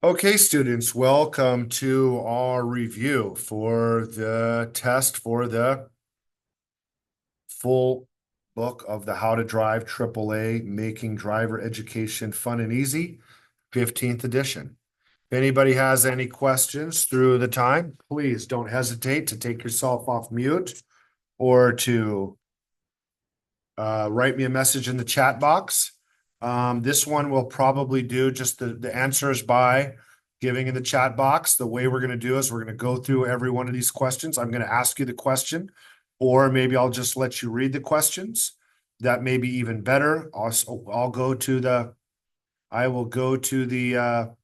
Okay, students, welcome to our review for the test for the full book of the How to Drive AAA Making Driver Education Fun and Easy, 15th edition. If anybody has any questions through the time, please don't hesitate to take yourself off mute or to write me a message in the chat box. This one will probably do just the answers by giving in the chat box. The way we're going to do is we're going to go through every one of these questions. I'm going to ask you the question, or maybe I'll just let you read the questions. That may be even better. I'll go to the, I will go to the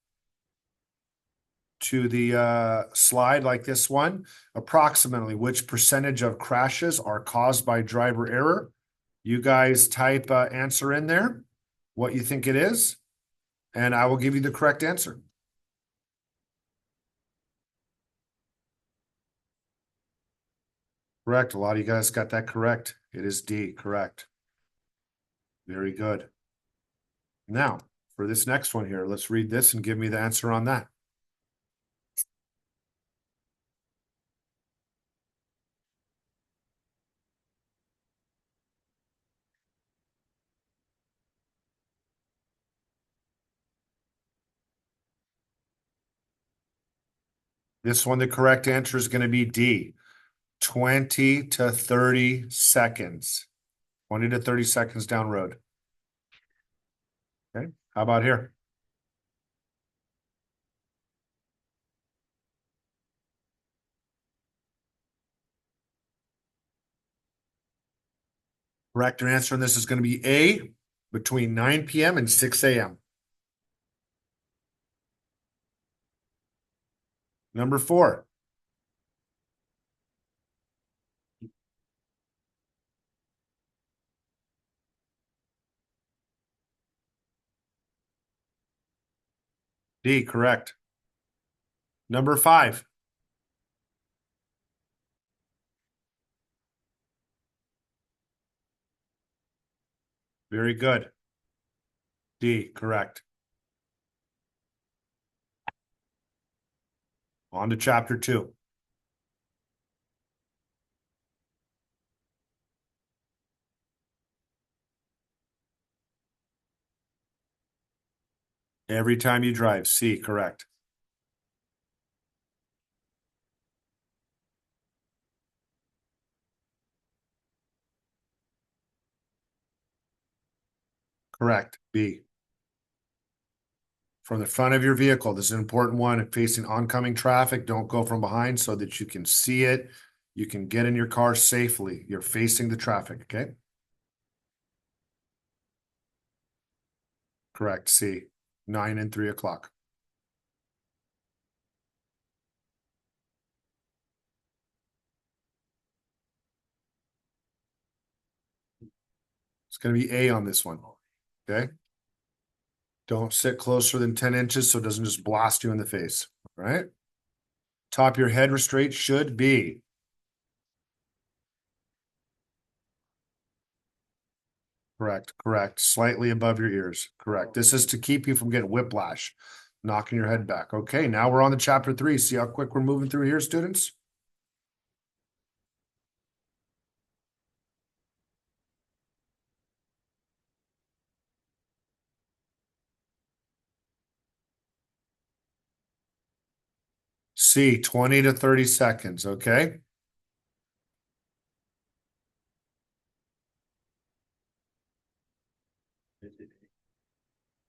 slide like this one. Approximately which percentage of crashes are caused by driver error? You guys type answer in there, what you think it is, and I will give you the correct answer. Correct. A lot of you guys got that correct. It is D, correct. Very good. Now, for this next one here, let's read this and give me the answer on that. This one, the correct answer is going to be D, 20 to 30 seconds. 20 to 30 seconds down road. Okay, how about here? Correct answer on this is going to be A, between 9 p.m. and 6 a.m. Number 4. D, correct. Number 5. Very good. D, correct. On to chapter 2. Every time you drive. C, correct. Correct. B. From the front of your vehicle. This is an important one. If facing oncoming traffic, don't go from behind so that you can see it. You can get in your car safely. You're facing the traffic, okay? Correct. C. 9 and 3 o'clock. It's going to be A on this one, okay? Don't sit closer than 10 inches so it doesn't just blast you in the face, all right? Top of your head restraint should be. Correct, correct. Slightly above your ears. Correct. This is to keep you from getting whiplash, knocking your head back. Okay, now we're on to chapter 3. See how quick we're moving through here, students? C, 20 to 30 seconds, okay?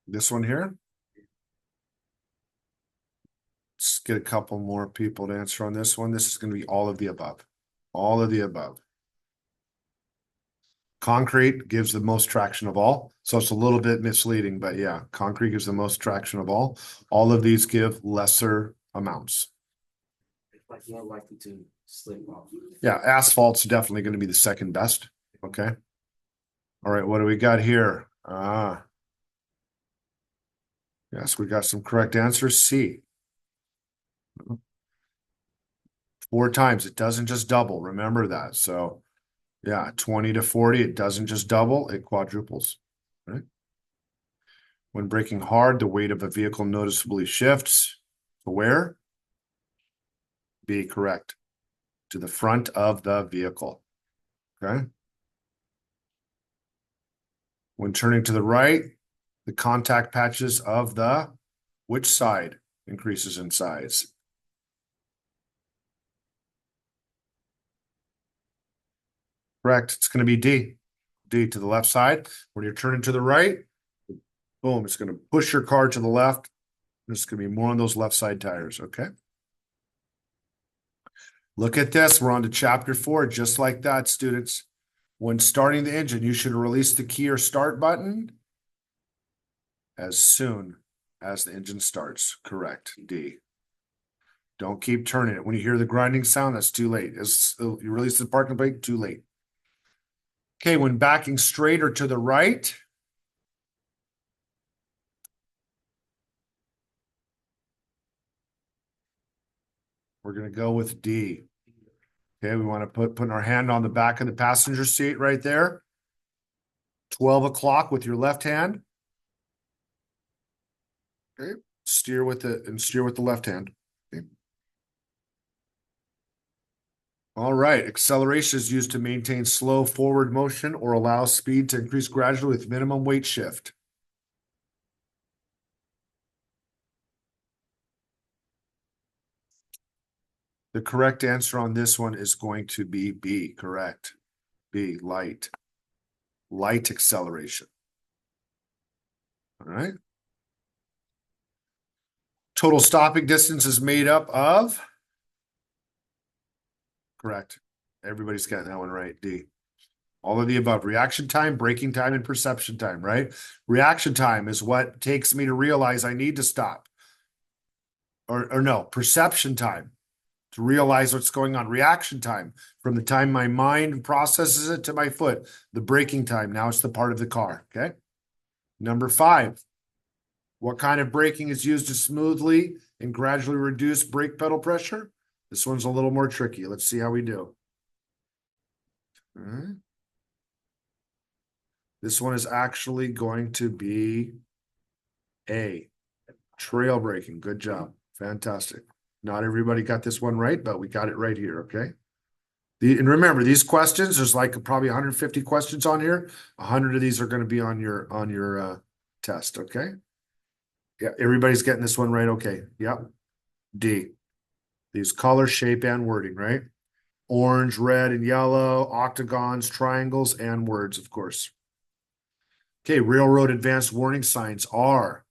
This one here. Let's get a couple more people to answer on this one. This is going to be all of the above. All of the above. Concrete gives the most traction of all. So it's a little bit misleading, but yeah, concrete gives the most traction of all. All of these give lesser amounts. It's like more likely to slip off. Yeah, asphalt's definitely going to be the second best. Okay. All right, what do we got here? Yes, we got some correct answers. C. 4 times. It doesn't just double. Remember that. So yeah, 20 to 40, it doesn't just double, it quadruples. Right? When braking hard, the weight of a vehicle noticeably shifts. To where? B, correct. To the front of the vehicle. Okay. When turning to the right, the contact patches of the which side increases in size? Correct. It's going to be D. D to the left side. When you're turning to the right, boom, it's going to push your car to the left. There's going to be more on those left side tires. Okay. Look at this. We're on to chapter 4, just like that, students. When starting the engine, you should release the key or start button as soon as the engine starts. Correct. D. Don't keep turning it. When you hear the grinding sound, that's too late. As you release the parking brake, too late. Okay, when backing straight or to the right, we're going to go with D. Okay, we want to put our hand on the back of the passenger seat right there. 12 o'clock with your left hand. Okay, steer with the left hand. Okay. All right, acceleration is used to maintain slow forward motion or allow speed to increase gradually with minimum weight shift. The correct answer on this one is going to be B, correct. B, light. Light acceleration. All right. Total stopping distance is made up of? Correct. Everybody's got that one right, D. All of the above. Reaction time, braking time, and perception time, right? Reaction time is what takes me to realize I need to stop. Or no, perception time to realize what's going on. Reaction time from the time my mind processes it to my foot. The braking time, now it's the part of the car, okay? Number 5, what kind of braking is used to smoothly and gradually reduce brake pedal pressure? This one's a little more tricky. Let's see how we do. All right. This one is actually going to be A, trail braking. Good job. Fantastic. Not everybody got this one right, but we got it right here, okay? And remember, these questions, there's like probably 150 questions on here. 100 of these are going to be on your test, okay? Yeah, everybody's getting this one right, okay. Yep. D. These color, shape, and wording, right? Orange, red, and yellow, octagons, triangles, and words, of course. Okay, railroad advanced warning signs are.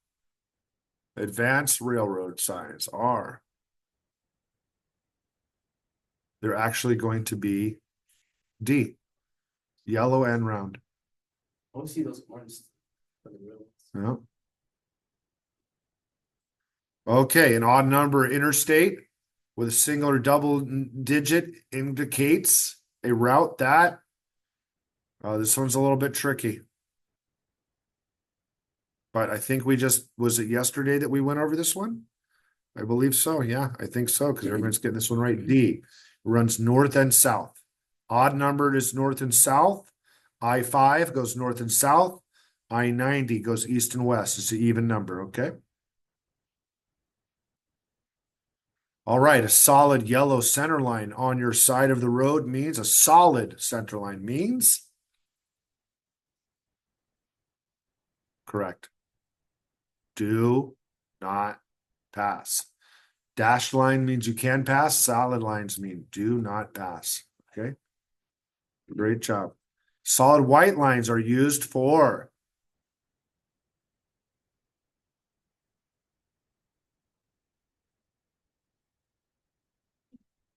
Advanced railroad signs are. They're actually going to be D. Yellow and round. I want to see those ones for the real Yeah. ones. Okay, an odd number interstate with a single or double digit indicates a route that. This one's a little bit tricky. But I think was it yesterday that we went over this one? I believe so. Yeah, I think so, because everyone's getting this one right. D runs north and south. Odd numbered is north and south. I-5 goes north and south. I-90 goes east and west. It's an even number, okay? All right, a solid yellow center line on your side of the road means a solid center line means? Correct. Do not pass. Dashed line means you can pass. Solid lines mean do not pass. Okay. Great job. Solid white lines are used for.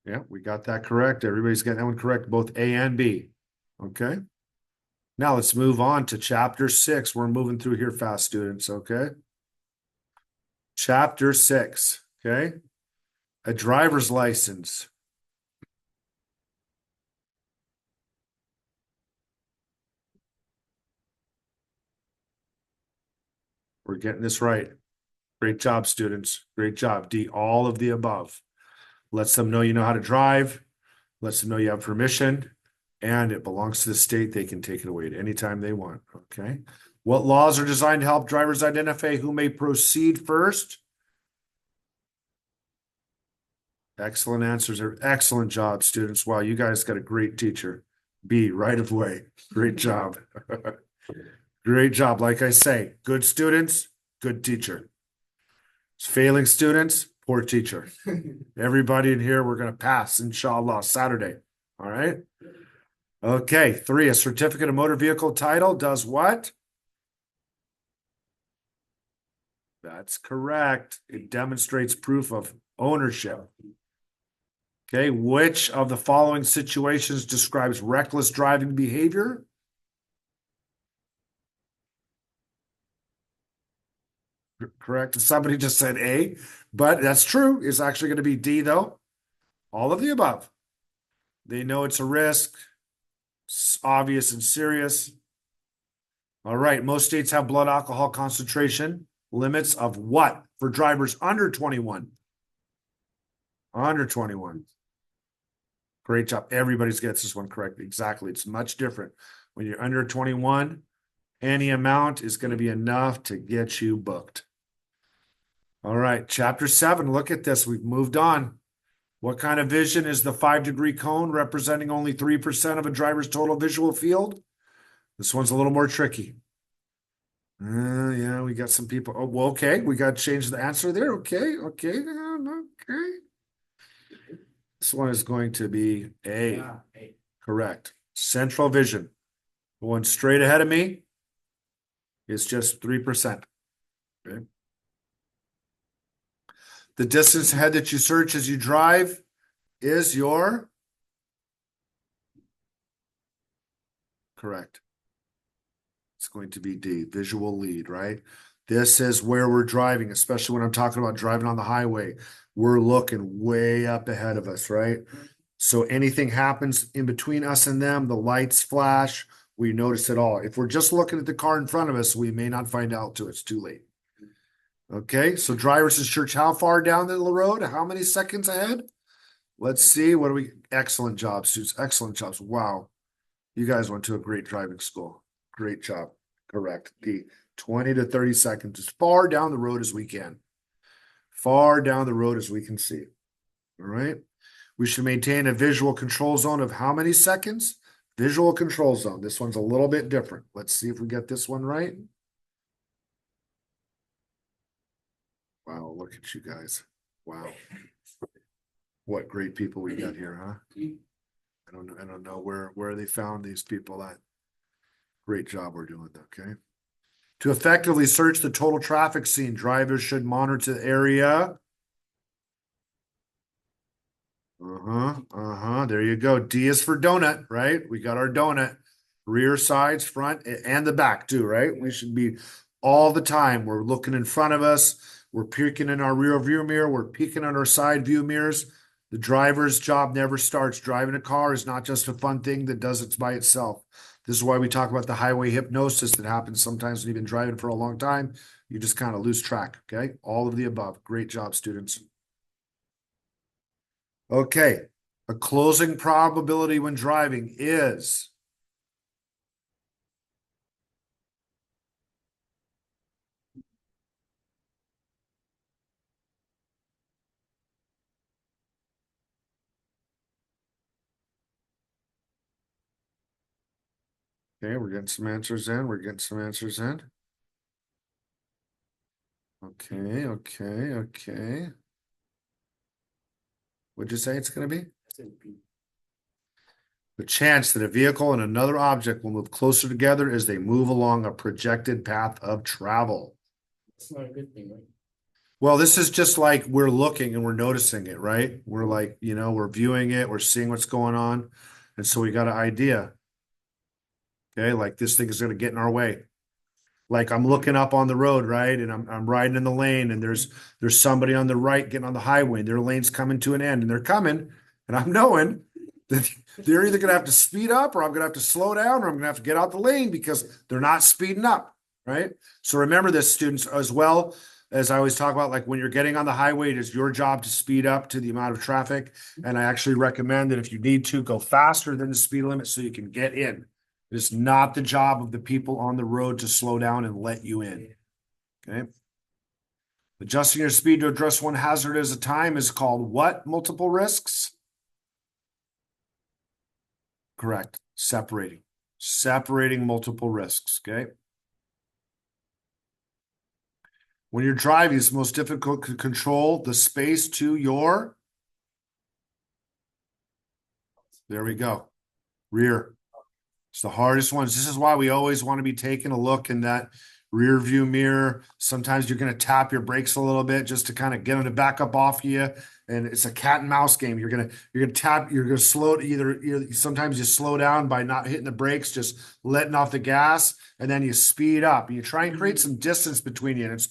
Yeah, we got that correct. Everybody's got that one correct, both A and B. Okay. Now let's move on to chapter 6. We're moving through here fast, students. Okay. Chapter 6. Okay. A driver's license. We're getting this right. Great job, students. Great job. D, all of the above. Lets them know you know how to drive, lets them know you have permission, and it belongs to the state. They can take it away at any time they want. Okay. What laws are designed to help drivers identify who may proceed first? Excellent answers. Excellent job, students. Wow, you guys got a great teacher. B, right of way. Great job. Great job. Like I say, good students, good teacher. Failing students, poor teacher. Everybody in here, we're going to pass, inshallah, Saturday. All right. Okay. 3, a certificate of motor vehicle title does what? That's correct. It demonstrates proof of ownership. Okay. Which of the following situations describes reckless driving behavior? Correct. Somebody just said A, but that's true. It's actually going to be D, though. All of the above. They know it's a risk. It's obvious and serious. All right. Most states have blood alcohol concentration limits of what for drivers under 21? Under 21. Great job. Everybody gets this one correct. Exactly. It's much different. When you're under 21, any amount is going to be enough to get you booked. All right. Chapter 7. Look at this. We've moved on. What kind of vision is the 5-degree cone representing only 3% of a driver's total visual field? This one's a little more tricky. Yeah, we got some people. Oh, well, okay. We got to change the answer there. Okay. Okay. Okay. This one is going to be A. Yeah, hey. Correct. Central vision. The one straight ahead of me is just 3%. Okay. The distance ahead that you search as you drive is your correct. It's going to be D, visual lead, right? This is where we're driving, especially when I'm talking about driving on the highway. We're looking way up ahead of us, right? So anything happens in between us and them, the lights flash, we notice it all. If we're just looking at the car in front of us, we may not find out till it's too late. Okay, so drivers in church, how far down the road? How many seconds ahead? Let's see. What do we? Excellent job, students. Excellent jobs. Wow. You guys went to a great driving school. Great job. Correct. D. 20 to 30 seconds, as far down the road as we can. Far down the road as we can see. All right. We should maintain a visual control zone of how many seconds? Visual control zone. This one's a little bit different. Let's see if we get this one right. Wow, look at you guys. Wow. What great people we got here, huh? I don't know where they found these people at. Great job we're doing, okay? To effectively search the total traffic scene, drivers should monitor the area. There you go. D is for donut, right? We got our donut. Rear, sides, front, and the back too, right? We should be all the time. We're looking in front of us. We're peeking in our rear view mirror. We're peeking on our side view mirrors. The driver's job never starts. Driving a car is not just a fun thing that does it by itself. This is why we talk about the highway hypnosis that happens sometimes when you've been driving for a long time. You just kind of lose track, okay? All of the above. Great job, students. Okay. A closing probability when driving is okay, we're getting some answers in. We're getting some answers in. Okay, okay, okay. What'd you say it's going to be? The chance that a vehicle and another object will move closer together as they move along a projected path of travel. It's not a good thing, right? Well, this is just like we're looking and we're noticing it, right? We're like, we're viewing it, we're seeing what's going on. And so we got an idea. Okay, like this thing is going to get in our way. Like I'm looking up on the road, right? And I'm riding in the lane and there's somebody on the right getting on the highway and their lane's coming to an end and they're coming and I'm knowing that they're either going to have to speed up or I'm going to have to slow down or I'm going to have to get out the lane because they're not speeding up, right? So remember this, students, as well as I always talk about, like when you're getting on the highway, it is your job to speed up to the amount of traffic. And I actually recommend that if you need to, go faster than the speed limit so you can get in. It is not the job of the people on the road to slow down and let you in. Okay. Adjusting your speed to address one hazard at a time is called what? Multiple risks? Correct. Separating. Separating multiple risks. Okay. When you're driving, it's most difficult to control the space to your, there we go, rear. It's the hardest ones. This is why we always want to be taking a look in that rear view mirror. Sometimes you're going to tap your brakes a little bit just to kind of get them to back up off you. And it's a cat and mouse game. You're gonna tap, you're gonna slow either sometimes you slow down by not hitting the brakes, just letting off the gas, and then you speed up. You try and create some distance between you. And it's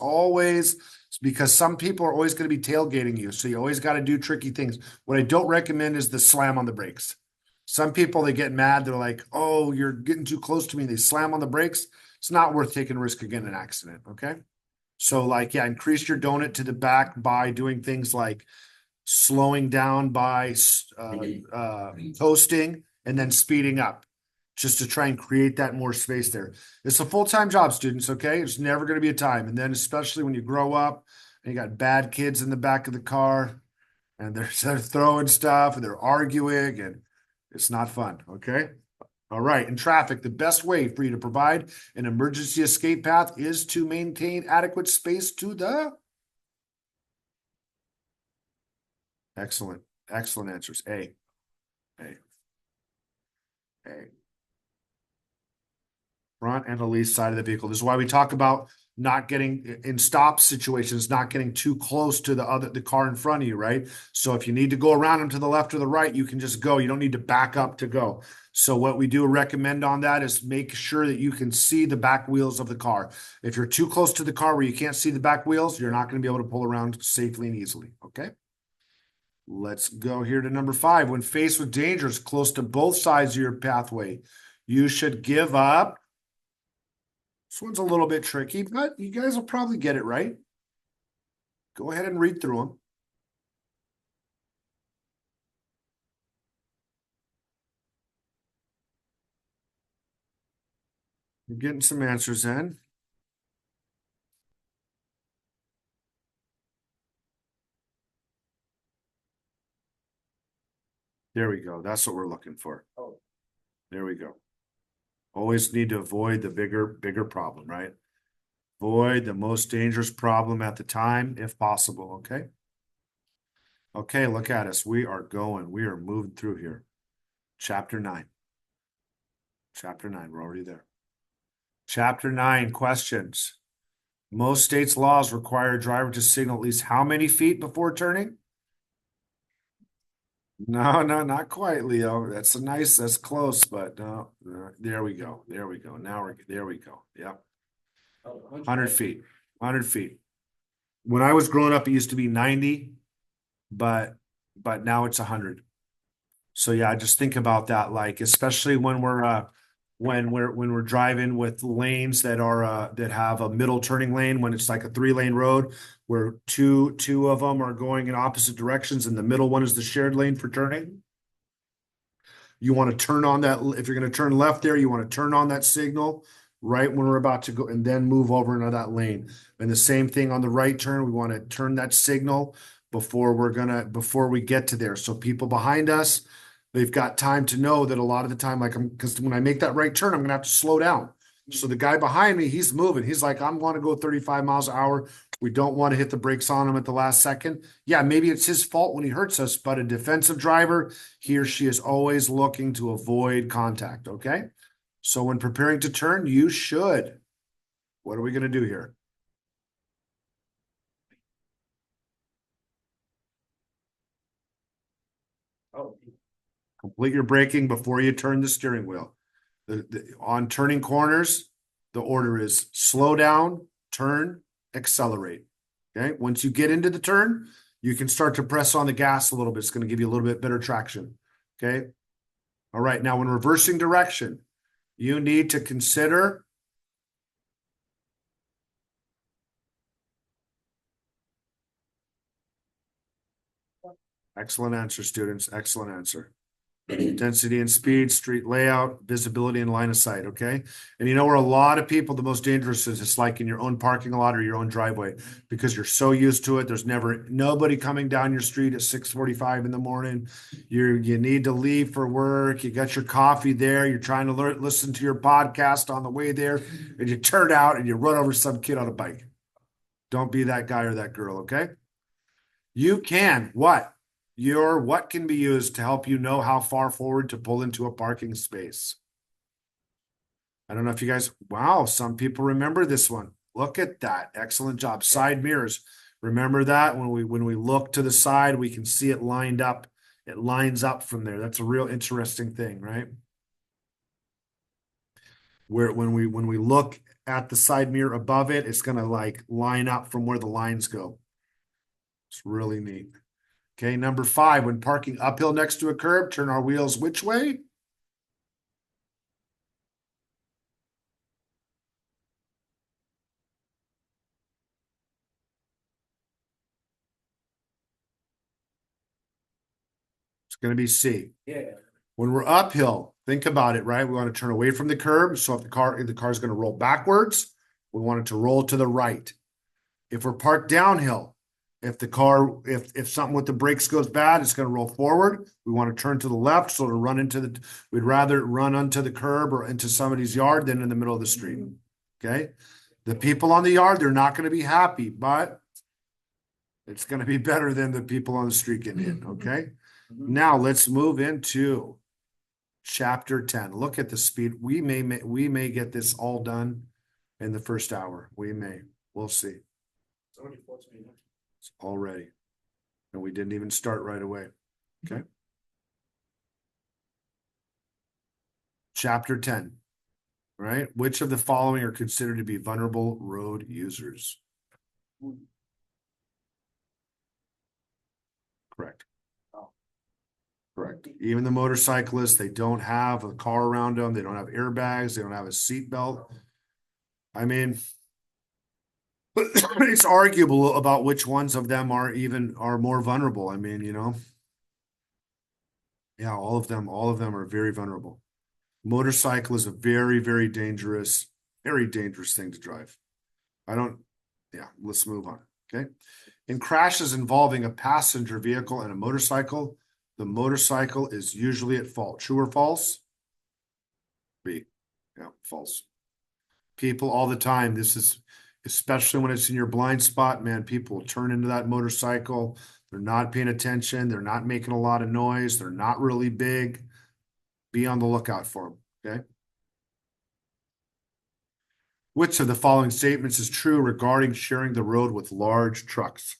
because some people are always going to be tailgating you. So you always got to do tricky things. What I don't recommend is the slam on the brakes. Some people, they get mad. They're like, oh, you're getting too close to me. They slam on the brakes. It's not worth taking a risk of getting an accident. Okay. So, like, yeah, increase your donut to the back by doing things like slowing down by coasting and then speeding up just to try and create that more space there. It's a full-time job, students. Okay. It's never going to be a time. And then, especially when you grow up and you got bad kids in the back of the car and they're throwing stuff and they're arguing and it's not fun. Okay. All right. In traffic, the best way for you to provide an emergency escape path is to maintain adequate space to the. Excellent. Excellent answers. A. Front and the least side of the vehicle. This is why we talk about not getting in stop situations, not getting too close to the car in front of you, right? So if you need to go around them to the left or the right, you can just go. You don't need to back up to go. So what we do recommend on that is make sure that you can see the back wheels of the car. If you're too close to the car where you can't see the back wheels, you're not going to be able to pull around safely and easily. Okay. Let's go here to number 5. When faced with dangers close to both sides of your pathway, you should give up. This one's a little bit tricky, but you guys will probably get it right. Go ahead and read through them. You're getting some answers in. There we go. That's what we're looking for. Oh, There we go. Always need to avoid the bigger problem, right? Avoid the most dangerous problem at the time, if possible, okay? Okay, look at us. We are going. We are moving through here. Chapter 9. Chapter 9. We're already there. Chapter 9, questions. Most states' laws require a driver to signal at least how many feet before turning? No, not quite, Leo. That's close, but no, there we go. There we go. There we go. Yep. 100 feet. 100 feet. When I was growing up, it used to be 90, but now it's 100. So yeah, just think about that, like especially when we're driving with lanes that have a middle turning lane, when it's like a 3-lane road where two of them are going in opposite directions and the middle one is the shared lane for turning. You want to turn on that. If you're going to turn left there, you want to turn on that signal right when we're about to go and then move over into that lane. And the same thing on the right turn, we want to turn that signal before we get to there. So people behind us, they've got time to know that a lot of the time, because when I make that right turn, I'm going to have to slow down. So the guy behind me, he's moving. He's like, I'm going to go 35 miles an hour. We don't want to hit the brakes on him at the last second. Yeah, maybe it's his fault when he hurts us, but a defensive driver, he or she is always looking to avoid contact. Okay. So when preparing to turn, you should. What are we going to do here? oh, Complete your braking before you turn the steering wheel. On turning corners, the order is slow down, turn, accelerate. Okay. Once you get into the turn, you can start to press on the gas a little bit. It's going to give you a little bit better traction. Okay. All right. Now, when reversing direction, you need to consider. Excellent answer, students. Excellent answer. Density and speed, street layout, visibility and line of sight, okay? And you know where a lot of people, the most dangerous is it's like in your own parking lot or your own driveway because you're so used to it. There's never nobody coming down your street at 6:45 in the morning. You need to leave for work. You got your coffee there. You're trying to listen to your podcast on the way there, and you turn out and you run over some kid on a bike. Don't be that guy or that girl, okay? You can what? Your what can be used to help you know how far forward to pull into a parking space. I don't know if you guys, wow, some people remember this one. Look at that. Excellent job. Side mirrors. Remember that when we look to the side, we can see it lined up. It lines up from there. That's a real interesting thing, right? Where when we look at the side mirror above it, it's gonna like line up from where the lines go. It's really neat. Okay, number 5, when parking uphill next to a curb, turn our wheels which way? It's going to be C. Yeah. When we're uphill, think about it, right? We want to turn away from the curb. So if the car is going to roll backwards, we want it to roll to the right. If we're parked downhill, if something with the brakes goes bad, it's going to roll forward. We want to turn to the left, so we'd rather run onto the curb or into somebody's yard than in the middle of the street. Okay. The people on the yard, they're not going to be happy, but it's going to be better than the people on the street getting hit. Okay. Now let's move into chapter 10. Look at the speed. We may get this all done in the first hour. We may. We'll see. It's already 14 minutes. It's already. And we didn't even start right away. Okay. Chapter 10. Right? Which of the following are considered to be vulnerable road users? Correct. Correct. Even the motorcyclists, they don't have a car around them. They don't have airbags. They don't have a seat belt. I mean, it's arguable about which ones of them are more vulnerable. I mean, yeah, all of them are very vulnerable. Motorcycle is a very, very dangerous thing to drive. Yeah, let's move on. Okay. In crashes involving a passenger vehicle and a motorcycle, the motorcycle is usually at fault. True or false? B. Yeah, false. People all the time. This is especially when it's in your blind spot, man. People turn into that motorcycle. They're not paying attention. They're not making a lot of noise. They're not really big. Be on the lookout for them. Okay. Which of the following statements is true regarding sharing the road with large trucks?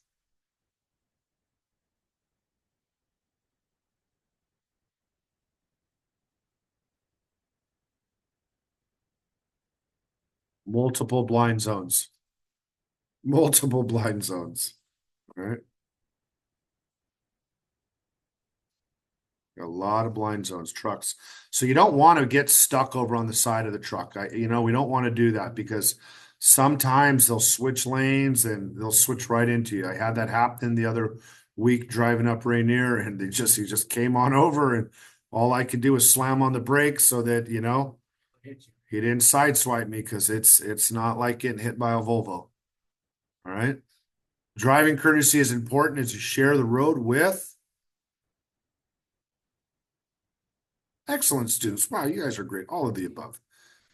Multiple blind zones. Multiple blind zones. All right. A lot of blind zones, trucks. So you don't want to get stuck over on the side of the truck. We don't want to do that because sometimes they'll switch lanes and they'll switch right into you. I had that happen the other week driving up Rainier and he just came on over and all I could do was slam on the brakes so that, he didn't sideswipe me because it's not like getting hit by a Volvo. All right. Driving courtesy is important as you share the road with excellent students. Wow, you guys are great. All of the above.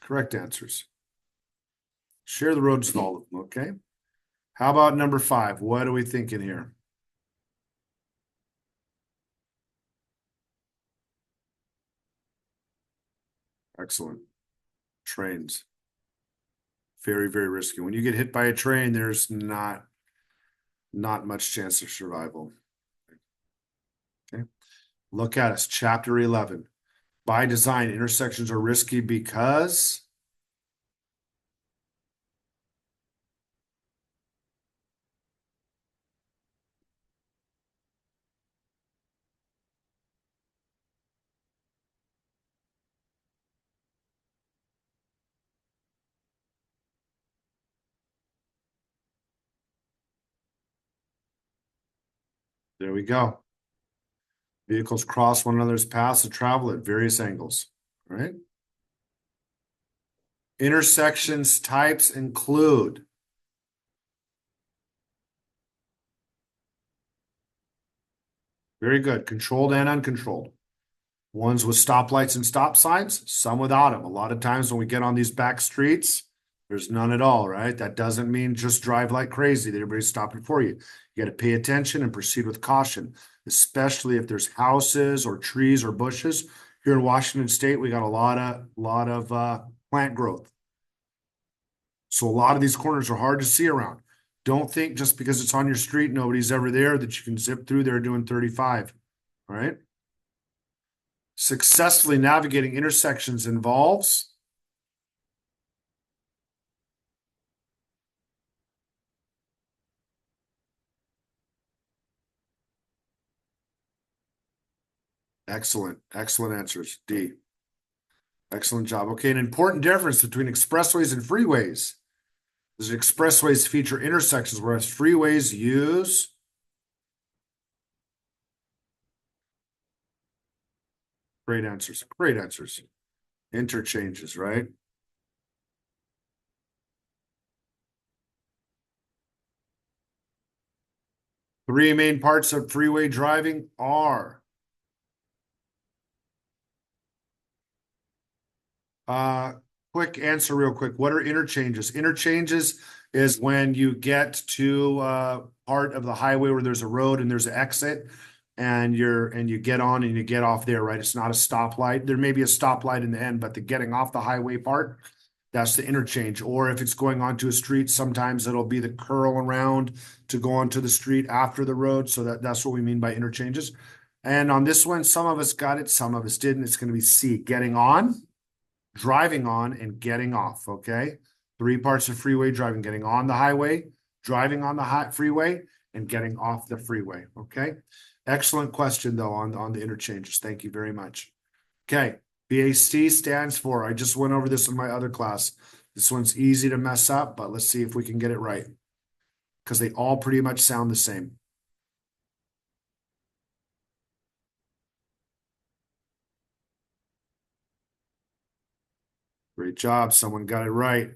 Correct answers. Share the roads with all of them, okay? How about number 5? What are we thinking here? Excellent. Trains. Very, very risky. When you get hit by a train, there's not much chance of survival. Okay. Look at us. Chapter 11. By design, intersections are risky because there we go. Vehicles cross one another's paths to travel at various angles, right? Intersections types include very good, controlled and uncontrolled. Ones with stoplights and stop signs, some without them. A lot of times when we get on these back streets, there's none at all, right? That doesn't mean just drive like crazy that everybody's stopping for you. You got to pay attention and proceed with caution, especially if there's houses or trees or bushes. Here in Washington State, we got a lot of plant growth. So a lot of these corners are hard to see around. Don't think just because it's on your street, nobody's ever there, that you can zip through there doing 35. All right. Successfully navigating intersections involves excellent answers. D. Excellent job. Okay, an important difference between expressways and freeways is expressways feature intersections, whereas freeways use great answers. Great answers. Interchanges, right? Three main parts of freeway driving are Uh, quick answer real quick. What are interchanges? Interchanges is when you get to part of the highway where there's a road and there's an exit and you get on and you get off there, right? It's not a stoplight. There may be a stoplight in the end, but the getting off the highway part, that's the interchange. Or if it's going onto a street, sometimes it'll be the curl around to go onto the street after the road. So that's what we mean by interchanges. And on this one, some of us got it, some of us didn't. It's going to be C, getting on, driving on, and getting off. Okay. Three parts of freeway driving: getting on the highway, driving on the freeway, and getting off the freeway. Okay. Excellent question though on the interchanges. Thank you very much. Okay. BAC stands for, I just went over this in my other class. This one's easy to mess up, but let's see if we can get it right, because they all pretty much sound the same. Great job. Someone got it right.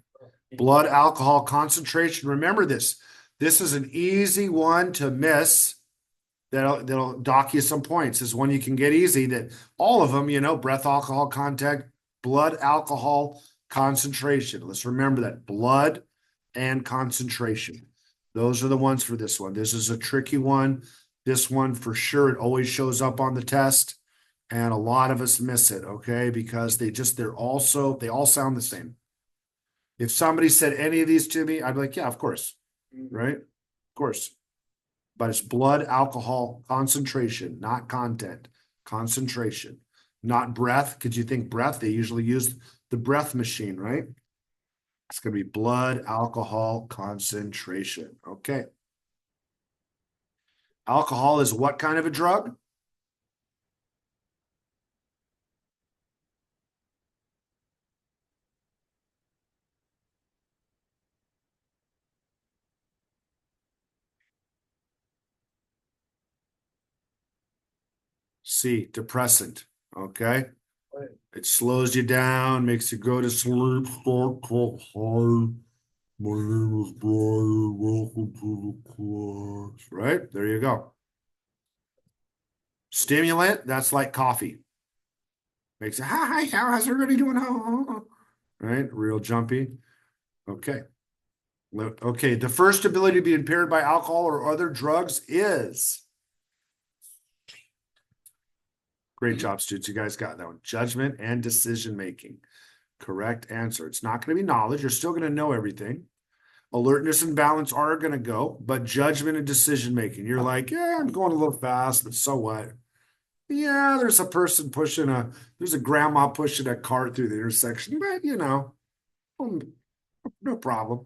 Blood alcohol concentration. Remember this. This is an easy one to miss. That'll dock you some points. Is one you can get easy. That all of them, breath alcohol contact, blood alcohol concentration. Let's remember that: blood and concentration. Those are the ones for this one. This is a tricky one. This one for sure, it always shows up on the test, and a lot of us miss it. Okay, because they all sound the same. If somebody said any of these to me, I'd be like, yeah, of course, right? Of course. But it's blood alcohol concentration, not content. Concentration, not breath. Could you think breath? They usually use the breath machine, right? It's going to be blood alcohol concentration. Okay. Alcohol is what kind of a drug? C, depressant. Okay. It slows you down, makes you go to sleep, start to high. My name is Brian. Welcome to the class. Right? There you go. Stimulant, that's like coffee. Makes it, hi, how's everybody doing? Right? Real jumpy. Okay. Okay. The first ability to be impaired by alcohol or other drugs is. Great job, students. You guys got that one. Judgment and decision making. Correct answer. It's not going to be knowledge. You're still going to know everything. Alertness and balance are going to go, but judgment and decision making. You're like, yeah, I'm going a little fast, but so what? Yeah, there's a grandma pushing a cart through the intersection, but no problem.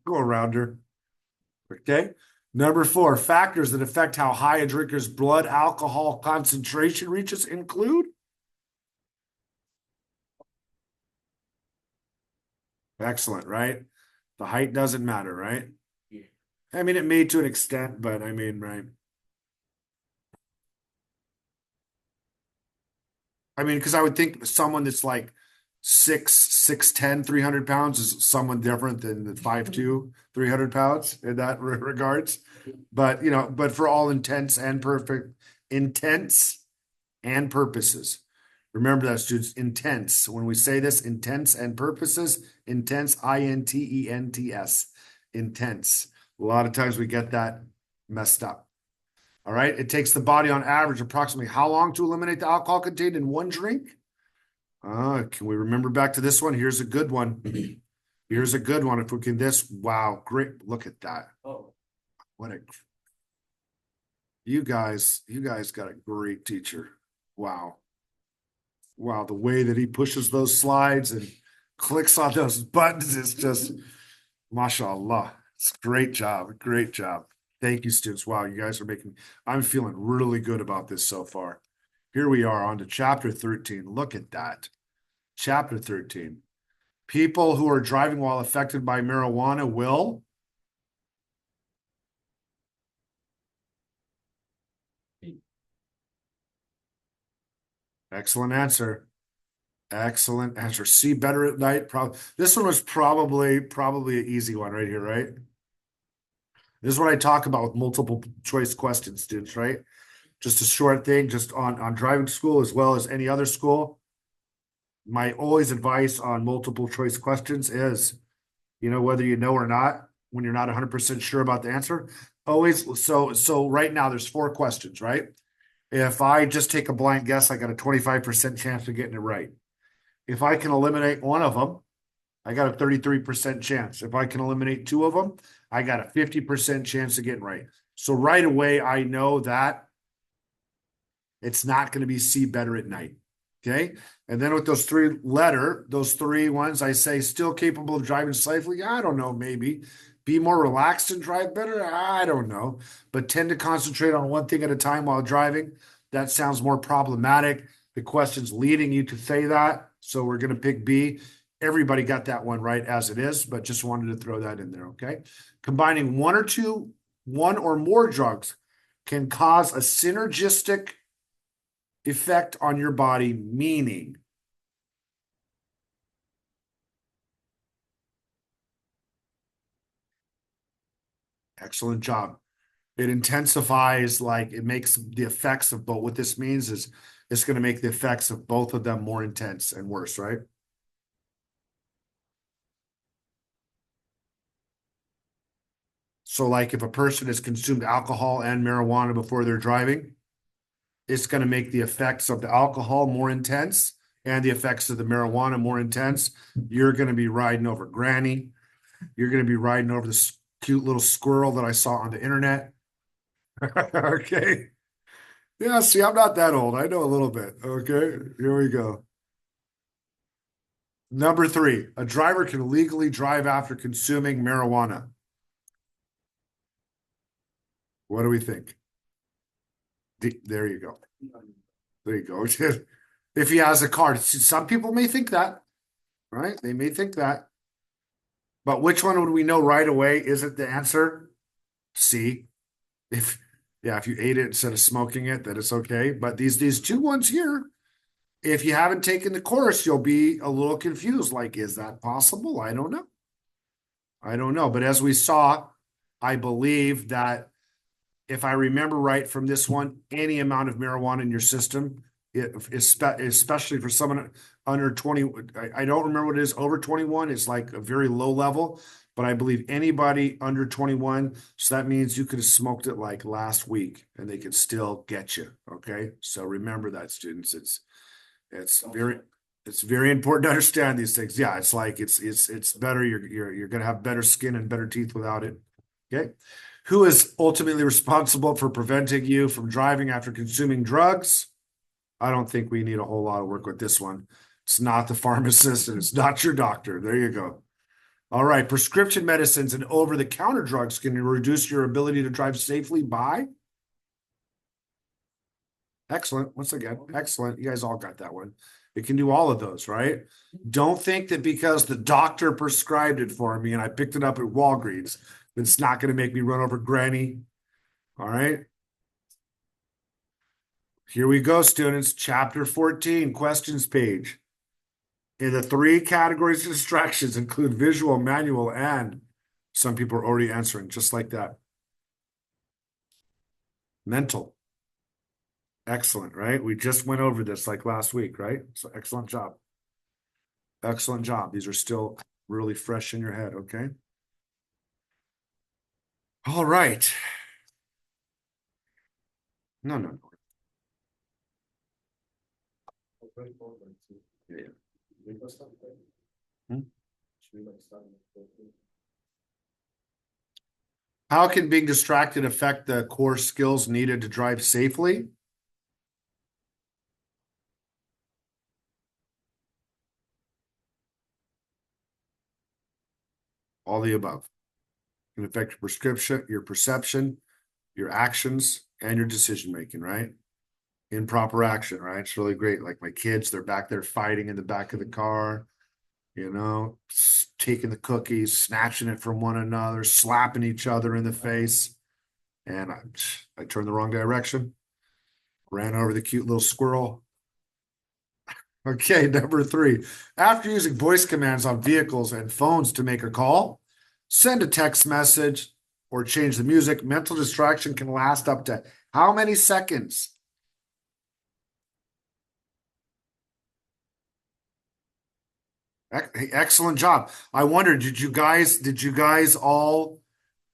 Go around her. Okay. Number 4, factors that affect how high a drinker's blood alcohol concentration reaches include. Excellent, right? The height doesn't matter, right? Yeah. I mean, it may to an extent, but I mean, right. I mean, because I would think someone that's like 6'10", 300 pounds is someone different than the 5'2", 300 pounds in that regards. But but for all intents and purposes. Remember that, students, intense. When we say this, intents and purposes, intense, intents, intense. A lot of times we get that messed up. All right. It takes the body on average approximately how long to eliminate the alcohol contained in one drink? Can we remember back to this one? Here's a good one. Here's a good one. If we can wow, great. Look at that. Oh, What a, you guys got a great teacher. Wow. Wow. The way that he pushes those slides and clicks on those buttons is just, mashallah. It's a great job. Great job. Thank you, students. Wow, you guys are I'm feeling really good about this so far. Here we are on to chapter 13. Look at that. Chapter 13. People who are driving while affected by marijuana will. Excellent answer. Excellent answer. See better at night. This one was probably an easy one right here, right? This is what I talk about with multiple choice questions, students, right? Just a short thing, just on driving school as well as any other school. My always advice on multiple choice questions is, whether you know or not, when you're not 100% sure about the answer, always. So right now there's 4 questions, right? If I just take a blank guess, I got a 25% chance of getting it right. If I can eliminate one of them, I got a 33% chance. If I can eliminate 2 of them, I got a 50% chance of getting right. So right away, I know that it's not going to be see better at night. Okay. And then with those 3 ones, I say still capable of driving safely. I don't know, maybe. Be more relaxed and drive better. I don't know. But tend to concentrate on one thing at a time while driving. That sounds more problematic. The question's leading you to say that. So we're going to pick B. Everybody got that one right as it is, but just wanted to throw that in there. Okay. Combining one or more drugs can cause a synergistic effect on your body, meaning excellent job. It intensifies, like it makes the effects of both. What this means is it's going to make the effects of both of them more intense and worse, right? So like if a person has consumed alcohol and marijuana before they're driving, it's going to make the effects of the alcohol more intense and the effects of the marijuana more intense. You're going to be riding over granny. You're going to be riding over this cute little squirrel that I saw on the internet. Okay. Yeah, see, I'm not that old. I know a little bit. Okay, here we go. Number 3, a driver can legally drive after consuming marijuana. What do we think? There you go. There you go. If he has a car, some people may think that, right? They may think that. But which one would we know right away? Is it the answer? C. If if you ate it instead of smoking it, then it's okay. But these 2 ones here, if you haven't taken the course, you'll be a little confused. Like, is that possible? I don't know. I don't know. But as we saw, I believe that if I remember right from this one, any amount of marijuana in your system, especially for someone under 20, I don't remember what it is, over 21, it's like a very low level. But I believe anybody under 21, so that means you could have smoked it like last week and they could still get you. Okay. So remember that, students. It's very important to understand these things. Yeah, it's like it's better. You're gonna have better skin and better teeth without it. Okay. Who is ultimately responsible for preventing you from driving after consuming drugs? I don't think we need a whole lot of work with this one. It's not the pharmacist and it's not your doctor. There you go. All right. Prescription medicines and over-the-counter drugs can reduce your ability to drive safely by. Excellent. Once again, excellent. You guys all got that one. It can do all of those, right? Don't think that because the doctor prescribed it for me and I picked it up at Walgreens, it's not going to make me run over granny. All right. Here we go, students. Chapter 14, questions page. And the three categories of distractions include visual, manual, and some people are already answering just like that. Mental. Excellent, right? We just went over this like last week, right? So excellent job. Excellent job. These are still really fresh in your head, okay? All right. No, no, no. Yeah. Hmm? How can being distracted affect the core skills needed to drive safely? All the above. It can affect your perception, your actions, and your decision making, right? Improper action, right? It's really great. Like my kids, they're back there fighting in the back of the car, taking the cookies, snatching it from one another, slapping each other in the face. And I turned the wrong direction, ran over the cute little squirrel. Okay, number 3. After using voice commands on vehicles and phones to make a call, send a text message, or change the music, mental distraction can last up to how many seconds? Excellent job. I wonder, did you guys all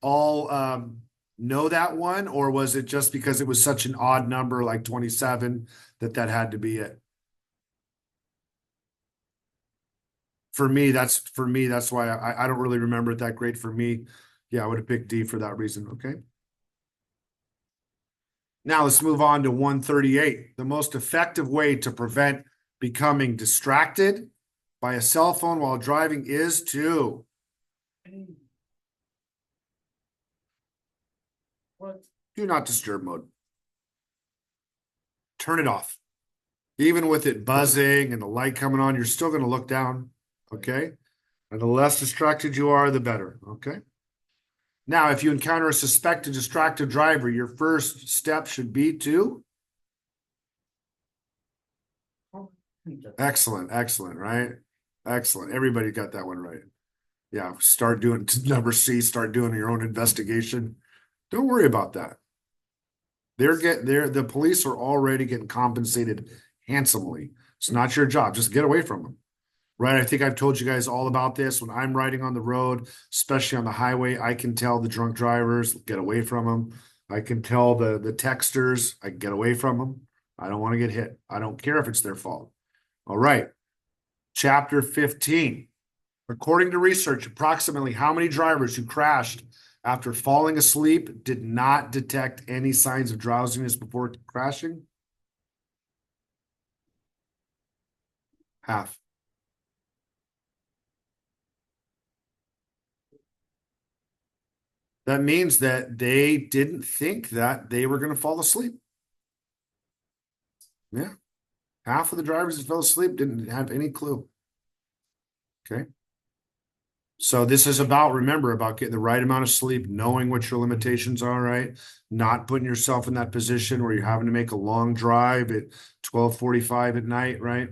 know that one, or was it just because it was such an odd number like 27 that had to be it? For me, that's why I don't really remember it that great for me. Yeah, I would have picked D for that reason. Okay. Now let's move on to 138. The most effective way to prevent becoming distracted by a cell phone while driving is to What? do not disturb mode. Turn it off. Even with it buzzing and the light coming on, you're still going to look down. Okay. And the less distracted you are, the better. Okay. Now, if you encounter a suspected distracted driver, your first step should be to excellent, excellent, right? Excellent. Everybody got that one right. Yeah, start doing number C, start doing your own investigation. Don't worry about that. The police are already getting compensated handsomely. It's not your job. Just get away from them. Right? I think I've told you guys all about this. When I'm riding on the road, especially on the highway, I can tell the drunk drivers, get away from them. I can tell the texters, I can get away from them. I don't want to get hit. I don't care if it's their fault. All right. Chapter 15. According to research, approximately how many drivers who crashed after falling asleep did not detect any signs of drowsiness before crashing? Half. That means that they didn't think that they were going to fall asleep. Yeah. Half of the drivers that fell asleep didn't have any clue. Okay. So this is remember, about getting the right amount of sleep, knowing what your limitations are, right? Not putting yourself in that position where you're having to make a long drive at 12:45 at night, right?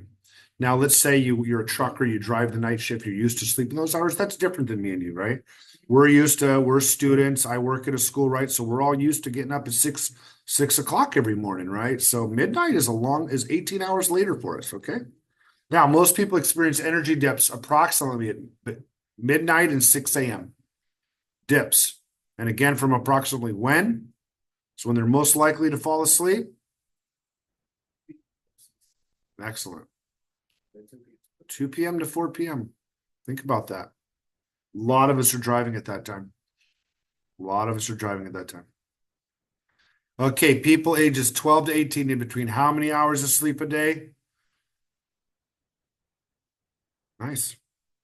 Now, let's say you're a trucker, you drive the night shift, you're used to sleeping those hours. That's different than me and you, right? We're students. I work at a school, right? So we're all used to getting up at six o'clock every morning, right? So midnight is 18 hours later for us, okay? Now, most people experience energy dips approximately at midnight and 6 a.m. dips. And again, from approximately when? It's when they're most likely to fall asleep. Excellent. 2 p.m. to 4 p.m. Think about that. A lot of us are driving at that time. A lot of us are driving at that time. Okay, people ages 12 to 18 in between how many hours of sleep a day? Nice.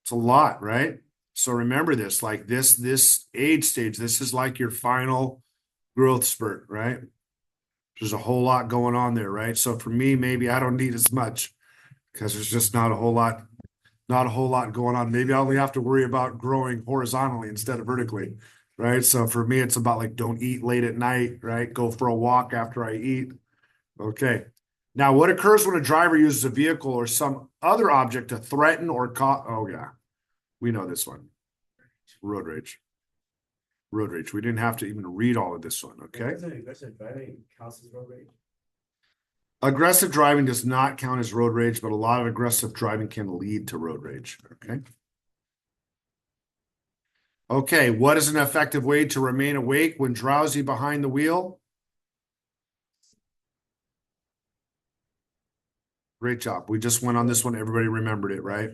It's a lot, right? So remember this, like this age stage, this is like your final growth spurt, right? There's a whole lot going on there, right? So for me, maybe I don't need as much because there's just not a whole lot going on. Maybe I only have to worry about growing horizontally instead of vertically, right? So for me, it's about like don't eat late at night, right? Go for a walk after I eat. Okay. Now, what occurs when a driver uses a vehicle or some other object to threaten or oh yeah, we know this one. Road rage. Road rage. We didn't have to even read all of this one, okay? Aggressive driving counts as road rage. Aggressive driving does not count as road rage, but a lot of aggressive driving can lead to road rage, okay? Okay, what is an effective way to remain awake when drowsy behind the wheel? Great job. We just went on this one. Everybody remembered it, right?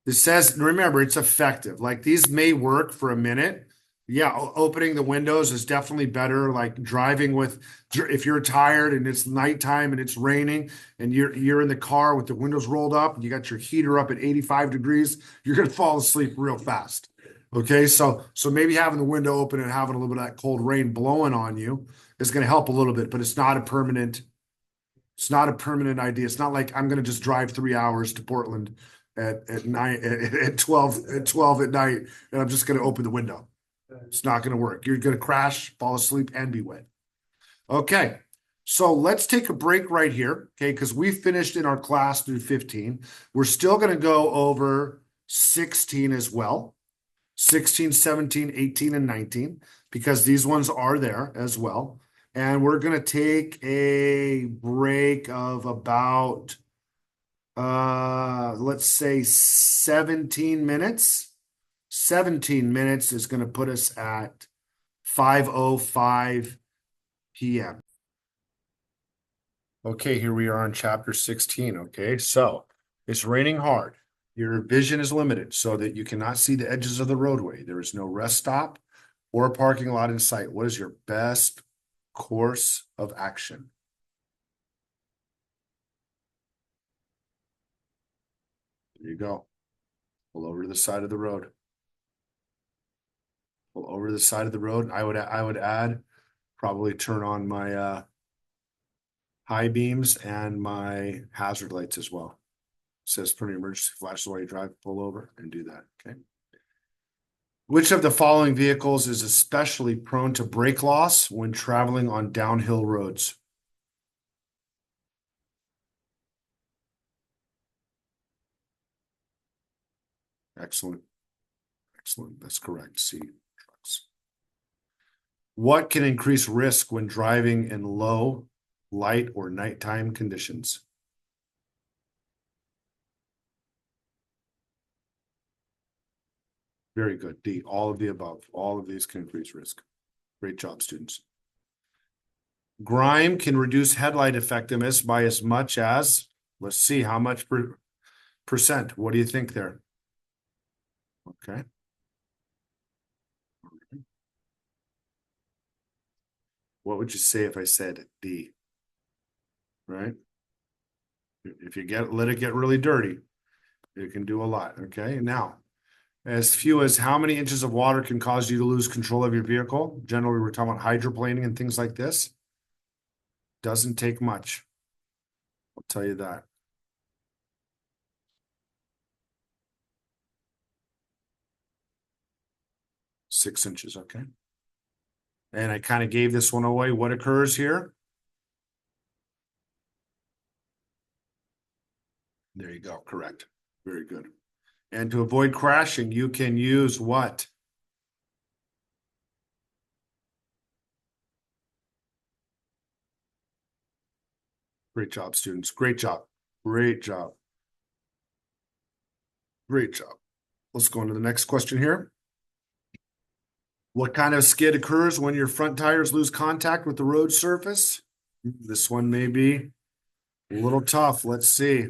It says, remember, it's effective. Like these may work for a minute. Yeah, opening the windows is definitely better. Like driving with, if you're tired and it's nighttime and it's raining and you're in the car with the windows rolled up and you got your heater up at 85 degrees, you're gonna fall asleep real fast. Okay, so maybe having the window open and having a little bit of that cold rain blowing on you is gonna help a little bit, but it's not a permanent. It's not a permanent idea. It's not like I'm gonna just drive 3 hours to Portland at night at 12 at night and I'm just gonna open the window. It's not gonna work. You're gonna crash, fall asleep, and be wet. Okay, so let's take a break right here, okay? Because we finished in our class through 15. We're still gonna go over 16 as well. 16, 17, 18, and 19, because these ones are there as well. And we're gonna take a break of about let's say 17 minutes. 17 minutes is going to put us at 5:05 p.m. Okay, here we are on chapter 16. Okay, so it's raining hard. Your vision is limited so that you cannot see the edges of the roadway. There is no rest stop or a parking lot in sight. What is your best course of action? There you go. Pull over to the side of the road. Pull over to the side of the road. I would add, probably turn on my high beams and my hazard lights as well. It says put an emergency flashes while you drive, pull over and do that. Okay. Which of the following vehicles is especially prone to brake loss when traveling on downhill roads? Excellent. Excellent. That's correct. C, trucks. What can increase risk when driving in low light or nighttime conditions? Very good. D, all of the above. All of these can increase risk. Great job, students. Grime can reduce headlight effectiveness by as much as, let's see, how much percent? What do you think there? Okay. What would you say if I said D? Right? If you let it get really dirty, it can do a lot. Okay. Now, as few as how many inches of water can cause you to lose control of your vehicle? Generally, we're talking about hydroplaning and things like this. Doesn't take much. I'll tell you that. 6 inches. Okay. And I kind of gave this one away. What occurs here? There you go. Correct. Very good. And to avoid crashing, you can use what? Great job, students. Great job. Great job. Great job. Let's go on to the next question here. What kind of skid occurs when your front tires lose contact with the road surface? This one may be a little tough. Let's see.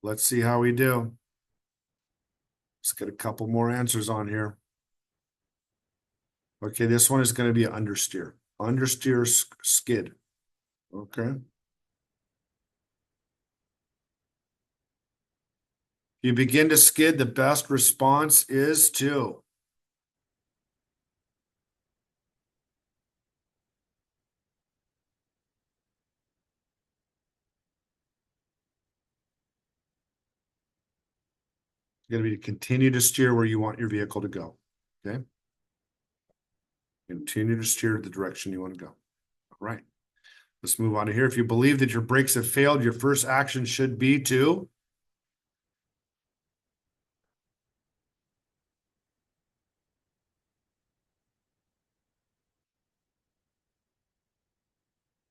Let's see how we do. Let's get a couple more answers on here. Okay, this one is going to be an understeer. Understeer skid. Okay. You begin to skid, the best response is to going to be to continue to steer where you want your vehicle to go. Okay. Continue to steer the direction you want to go. All right. Let's move on to here. If you believe that your brakes have failed, your first action should be to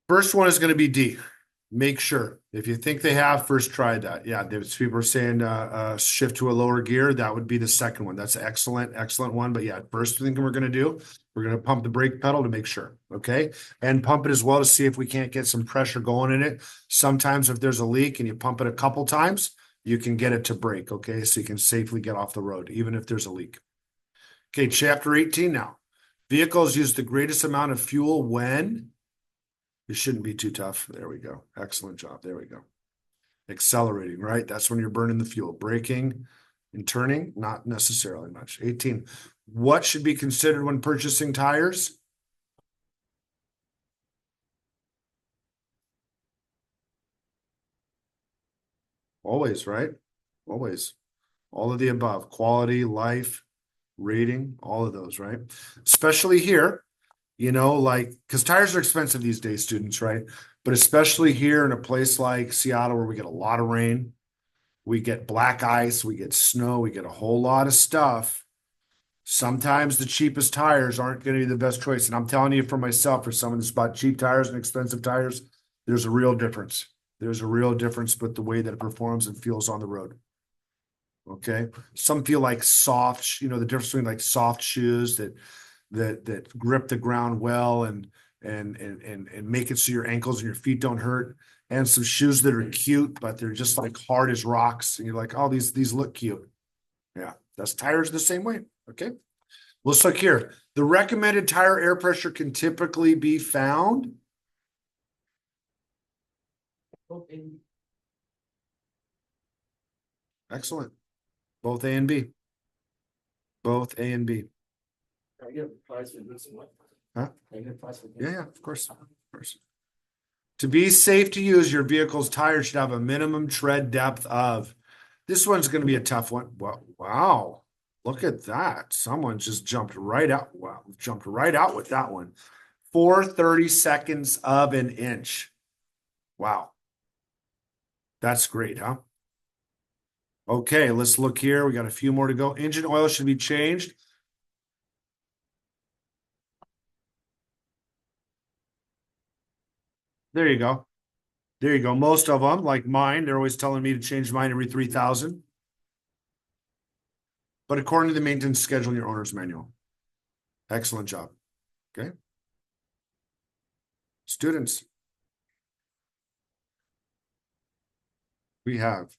first one is going to be D. Make sure. If you think they have, first try that. Yeah, there's people are saying shift to a lower gear. That would be the second one. That's excellent, excellent one. But yeah, first thing we're going to do, we're going to pump the brake pedal to make sure. Okay. And pump it as well to see if we can't get some pressure going in it. Sometimes if there's a leak and you pump it a couple times, you can get it to break. Okay. So you can safely get off the road, even if there's a leak. Okay. Chapter 18 now. Vehicles use the greatest amount of fuel when it shouldn't be too tough. There we go. Excellent job. There we go. Accelerating, right? That's when you're burning the fuel. Braking and turning, not necessarily much. 18. What should be considered when purchasing tires? Always, right? Always. All of the above. Quality, life, rating, all of those, right? Especially here, like, because tires are expensive these days, students, right? But especially here in a place like Seattle where we get a lot of rain, we get black ice, we get snow, we get a whole lot of stuff. Sometimes the cheapest tires aren't going to be the best choice. And I'm telling you for myself, for someone that's bought cheap tires and expensive tires, there's a real difference. There's a real difference with the way that it performs and feels on the road. Okay. Some feel like soft, the difference between like soft shoes that grip the ground well and make it so your ankles and your feet don't hurt. And some shoes that are cute, but they're just like hard as rocks. And you're like, oh, these look cute. Yeah, that's tires the same way. Okay. Let's look here. The recommended tire air pressure can typically be found. Excellent. Both A and B. Both A and B. Can I get a price for this one? Huh? Can I get a price for this? Yeah, of course. Of course. To be safe to use, your vehicle's tires should have a minimum tread depth of. This one's going to be a tough one. Well, wow. Look at that. Someone just jumped right out. Wow. Jumped right out with that one. 4/32 of an inch. Wow. That's great, huh? Okay, let's look here. We got a few more to go. Engine oil should be changed. There you go. There you go. Most of them, like mine, they're always telling me to change mine every 3,000. But according to the maintenance schedule in your owner's manual. Excellent job. Okay. Students, we have